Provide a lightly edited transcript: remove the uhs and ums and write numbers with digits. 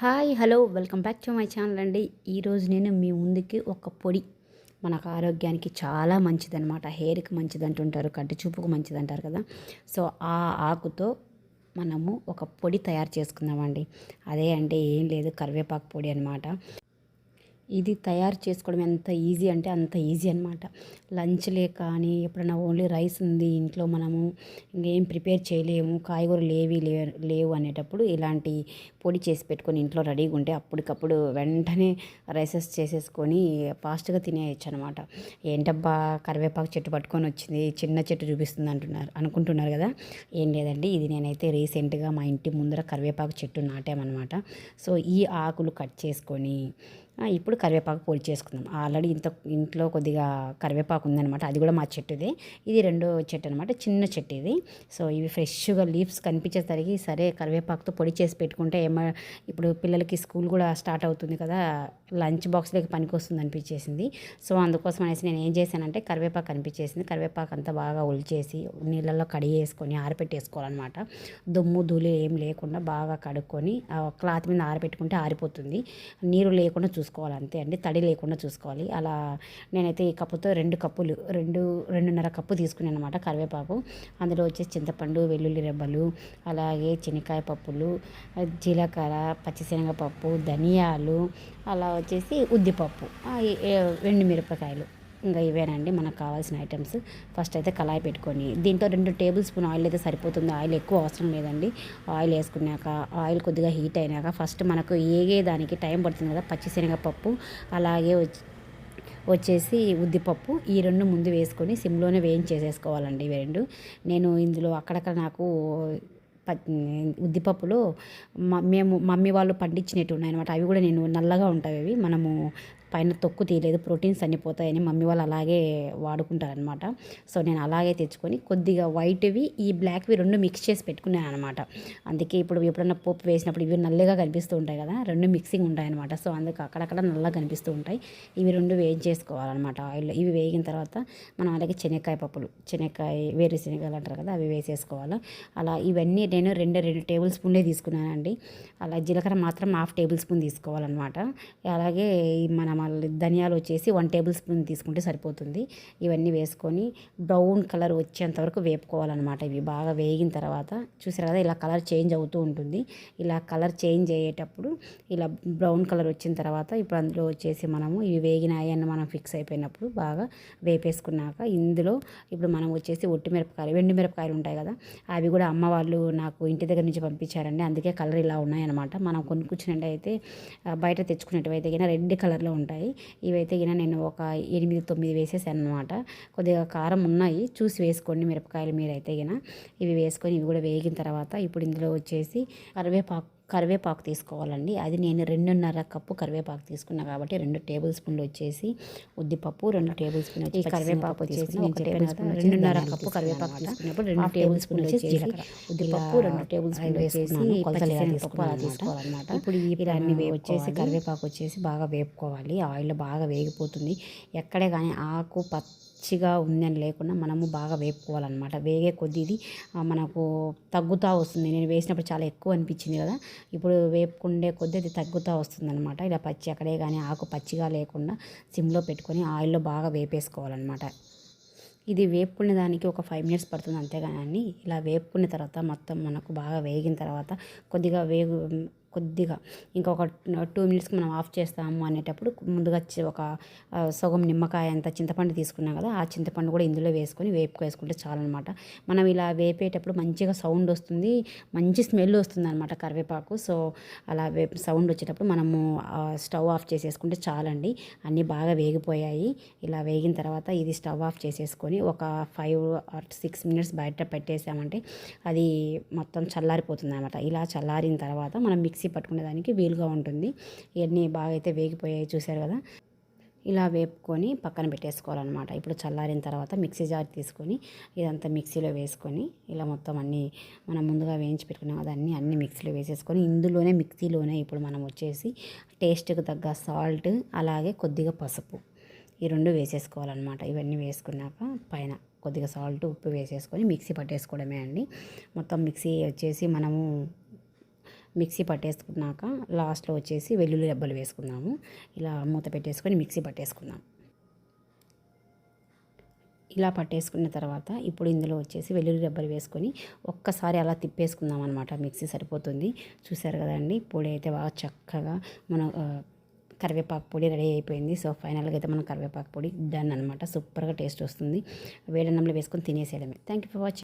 Hi hello welcome back to my channel అండి. ఈరోజు నేను మీ ముందుకి ఒక పొడి మనకు ఆరోగ్యానికి చాలా మంచిదన్నమాట. హెయిర్కి మంచిది అంటుంటారు, కంటి చూపుకు మంచిది అంటారు కదా. సో ఆ ఆకుతో మనము ఒక పొడి తయారు చేసుకుందామండి. అదే అంటే ఏం లేదు, కరివేపాకు పొడి అనమాట. ఇది తయారు చేసుకోవడం ఎంత ఈజీ అంటే అంత ఈజీ అనమాట. లంచ్లే కానీ ఎప్పుడైనా ఓన్లీ రైస్ ఉంది ఇంట్లో, మనము ఇంకేం ప్రిపేర్ చేయలేము, కాయగూరలు ఏవి లేవు అనేటప్పుడు ఇలాంటి పొడి చేసి పెట్టుకొని ఇంట్లో రెడీగా ఉంటే అప్పటికప్పుడు వెంటనే రైసెస్ చేసేసుకొని ఫాస్ట్గా తినేయచ్చు అనమాట. ఏంటబ్బా కరివేపాకు చెట్టు పట్టుకొని వచ్చింది, చిన్న చెట్టు చూపిస్తుంది అనుకుంటున్నారు కదా. ఏం లేదండి, ఇది నేనైతే రీసెంట్గా మా ఇంటి ముందర కరివేపాకు చెట్టు నాటామన్నమాట. సో ఈ ఆకులు కట్ చేసుకొని ఇప్పుడు కరివేపాకు పొడి చేసుకుందాం. ఆల్రెడీ ఇంట్లో కొద్దిగా కరివేపాకు ఉందనమాట, అది కూడా మా చెట్టుదే. ఇది రెండో చెట్టు అనమాట, చిన్న చెట్టు ఇది. సో ఇవి ఫ్రెష్గా లీవ్స్ కనిపించేసరికి సరే కరివేపాకుతో పొడి చేసి పెట్టుకుంటే ఇప్పుడు పిల్లలకి స్కూల్ కూడా స్టార్ట్ అవుతుంది కదా, లంచ్ బాక్స్లోకి పనికి వస్తుంది అనిపించేసింది. సో అందుకోసం అనేసి నేను ఏం చేశానంటే కరివేపాకు అనిపించేసింది, కరివేపాకు అంతా బాగా ఒలిచేసి నీళ్ళల్లో కడిగేసుకొని ఆరబెట్టేసుకోవాలన్నమాట. దుమ్ము ధూళి ఏం లేకుండా బాగా కడుక్కొని క్లాత్ మీద ఆరబెట్టుకుంటే ఆరిపోతుంది. నీరు లేకుండా చూసుకోవాలి అంతే అండి, తడి లేకుండా చూసుకోవాలి. అలా నేనైతే ఈ కప్పుతో 2 కప్పులు 2.5 కప్పు తీసుకున్నాను అనమాట కరివేపాకు. అందులో వచ్చేసి చింతపండు, వెల్లుల్లి రెబ్బలు, అలాగే శనక్కాయ పప్పులు, జీలకర్ర, పచ్చిశనగపప్పు, ధనియాలు, అలా వచ్చేసి ఉద్దిపప్పు, ఎండుమిరపకాయలు. ఇంకా ఇవేనండి మనకు కావాల్సిన ఐటమ్స్. ఫస్ట్ అయితే కళాయి పెట్టుకొని దీంట్లో 2 టేబుల్ స్పూన్ ఆయిల్ అయితే సరిపోతుంది. ఆయిల్ ఎక్కువ అవసరం లేదండి. ఆయిల్ వేసుకున్నాక ఆయిల్ కొద్దిగా హీట్ అయినాక ఫస్ట్ మనకు ఏగేదానికి టైం పడుతుంది కదా, పచ్చిశనగపప్పు అలాగే వచ్చేసి ఉద్దిపప్పు, ఈ 2 ముందు వేసుకొని సిమ్లోనే వేయించేసేసుకోవాలండి. ఇవి 2 నేను ఇందులో అక్కడక్కడ నాకు ఉద్దిపప్పులో మమ్మీ వాళ్ళు పండించినట్టు ఉన్నాయన్నమాట. అవి కూడా నేను నల్లగా ఉంటాయి, అవి మనము పైన తొక్కు తీయలేదు, ప్రోటీన్స్ అన్ని పోతాయని మమ్మీ వాళ్ళు అలాగే వాడుకుంటారనమాట. సో నేను అలాగే తెచ్చుకొని కొద్దిగా వైట్వి ఈ బ్లాక్వి 2 మిక్స్ చేసి పెట్టుకున్నాను అనమాట. అందుకే ఇప్పుడు ఎప్పుడన్నా పోపు వేసినప్పుడు ఇవి నల్లగా కనిపిస్తూ ఉంటాయి కదా, 2 మిక్సింగ్ ఉంటాయన్నమాట. సో అందుకు అక్కడక్కడ నల్లగా కనిపిస్తూ ఉంటాయి. ఇవి 2 వేయించేసుకోవాలన్నమాట ఆయిల్లో. ఇవి వేగిన తర్వాత మనం అలాగే శనక్కాయ పప్పులు, వేరుశనగలు అంటారు కదా, అవి వేసేసుకోవాలి. అలా ఇవన్నీ నేను 2 టేబుల్ స్పూన్లే తీసుకున్నానండి. అలా జీలకర్ర మాత్రం 1/2 టేబుల్ స్పూన్ తీసుకోవాలన్నమాట. అలాగే మనం ధనియాలు వచ్చేసి 1 టేబుల్ స్పూన్ తీసుకుంటే సరిపోతుంది. ఇవన్నీ వేసుకొని బ్రౌన్ కలర్ వచ్చేంత వరకు వేపుకోవాలన్నమాట. ఇవి బాగా వేగిన తర్వాత చూసారు కదా, ఇలా కలర్ చేంజ్ అవుతూ ఉంటుంది. ఇలా కలర్ చేంజ్ అయ్యేటప్పుడు ఇలా బ్రౌన్ కలర్ వచ్చిన తర్వాత ఇప్పుడు అందులో వచ్చేసి మనము ఇవి వేగినాయి అని మనం ఫిక్స్ అయిపోయినప్పుడు బాగా వేపేసుకున్నాక ఇందులో ఇప్పుడు మనం వచ్చేసి ఒట్టిమిరపకాయలు, ఎండుమిరపకాయలు ఉంటాయి కదా, అవి కూడా అమ్మ వాళ్ళు నాకు ఇంటి దగ్గర నుంచి పంపించారండి. అందుకే కలర్ ఇలా ఉన్నాయన్నమాట. మనం కొనుక్కొచ్చినట్టయితే బయట తెచ్చుకునేటివైతే కినా రెడ్ కలర్లో ఉంటాయి. ఇవైతే గిన నేను ఒక 8-9 వేసేసాను అనమాట. కొద్దిగా కారం ఉన్నాయి, చూసి వేసుకోండి మిరపకాయలు మీరైతే గిన. ఇవి వేసుకొని ఇవి కూడా వేగిన తర్వాత ఇప్పుడు ఇందులో వచ్చేసి కరివేపాకు తీసుకోవాలండి. అది నేను 2.5 కప్పు కరివేపాకు తీసుకున్నా కాబట్టి 2 టేబుల్ స్పూన్లు వచ్చేసి ఉద్దిపప్పు, 2 టేబుల్ స్పూన్ వచ్చి కరివేపాకు వచ్చేసి 1 టేబుల్ స్పూన్, 2.5 కప్పు కరివేపాకు తీసుకున్నప్పుడు 2 టేబుల్ స్పూన్లు వచ్చేసి జీలకర్ర, ఉద్దిపప్పు 2 టేబుల్ స్పూన్లు వచ్చేసి పచ్చిశనగపప్పు అలా తీసుకోవాలన్నమాట. ఇప్పుడు ఇలా అన్ని వచ్చేసి కరివేపాకు వచ్చేసి బాగా వేపుకోవాలి. ఆయిల్ బాగా వేగిపోతుంది. ఎక్కడే కానీ ఆకు పచ్చిగా ఉందని లేకుండా మనము బాగా వేపుకోవాలన్నమాట. వేగే కొద్దీ ఇది మనకు తగ్గుతూ వస్తుంది. నేను వేసినప్పుడు చాలా ఎక్కువ అనిపించింది కదా, ఇప్పుడు వేపుకుండే కొద్దీ అది తగ్గుతూ వస్తుందన్నమాట. ఇలా అక్కడే కానీ ఆకు పచ్చిగా లేకుండా సిమ్లో పెట్టుకొని ఆయిల్లో బాగా వేపేసుకోవాలన్నమాట. ఇది వేపుకునే దానికి ఒక 5 మినిట్స్ పడుతుంది అంతేగాని, ఇలా వేపుకున్న తర్వాత మొత్తం మనకు బాగా వేగిన తర్వాత కొద్దిగా ఇంకొక 2 మినిట్స్కి మనం ఆఫ్ చేస్తాము అనేటప్పుడు ముందుగా ఒక సగం నిమ్మకాయ అంత చింతపండు తీసుకున్నాం కదా, ఆ చింతపండు కూడా ఇందులో వేసుకొని వేసుకుంటే చాలన్నమాట. మనం ఇలా వేపేటప్పుడు మంచిగా సౌండ్ వస్తుంది, మంచి స్మెల్ వస్తుంది అనమాట కరివేపాకు. సో అలా సౌండ్ వచ్చేటప్పుడు మనము స్టవ్ ఆఫ్ చేసేసుకుంటే చాలండి. అన్నీ బాగా వేగిపోయాయి. ఇలా వేగిన తర్వాత ఇది స్టవ్ ఆఫ్ చేసేసుకొని ఒక 5-6 మినిట్స్ బయట పెట్టేసామంటే అది మొత్తం చల్లారిపోతుంది అనమాట. ఇలా చల్లారిన తర్వాత మనం మిక్సీ పట్టుకునే దానికి వీలుగా ఉంటుంది. ఇవన్నీ బాగా అయితే వేగిపోయాయి చూసారు కదా. ఇలా వేపుకొని పక్కన పెట్టేసుకోవాలన్నమాట. ఇప్పుడు చల్లారిన తర్వాత మిక్సీ జార్ తీసుకొని ఇదంతా మిక్సీలో వేసుకొని ఇలా మొత్తం అన్నీ మనం ముందుగా వేయించి పెట్టుకున్నాం కదా, అన్నీ మిక్సీలో వేసేసుకొని మిక్సీలోనే ఇప్పుడు మనం వచ్చేసి టేస్ట్కి తగ్గ సాల్ట్, అలాగే కొద్దిగా పసుపు, ఈ 2 వేసేసుకోవాలన్నమాట. ఇవన్నీ వేసుకున్నాక పైన కొద్దిగా సాల్ట్, ఉప్పు వేసేసుకొని మిక్సీ పట్టేసుకోవడమే అండి. మొత్తం మిక్సీ వచ్చేసి మనము మిక్సీ పట్టేసుకున్నాక లాస్ట్లో వచ్చేసి వెల్లుల్లి రెబ్బలు వేసుకుందాము. ఇలా మూత పెట్టేసుకొని మిక్సీ పట్టేసుకుందాం. ఇలా పట్టేసుకున్న తర్వాత ఇప్పుడు ఇందులో వచ్చేసి వెల్లుల్లి రెబ్బలు వేసుకొని ఒక్కసారి అలా తిప్పేసుకుందాం అనమాట. మిక్సీ సరిపోతుంది. చూసారు కదండి, పొడి అయితే బాగా చక్కగా మన కరివేపాకు పొడి రెడీ అయిపోయింది. సో ఫైనల్గా అయితే మనం కరివేపాకు పొడి డన్ అనమాట. సూపర్గా టేస్ట్ వస్తుంది. వేడన్నంలో వేసుకొని తినేసేయడమే. Thank you for watching.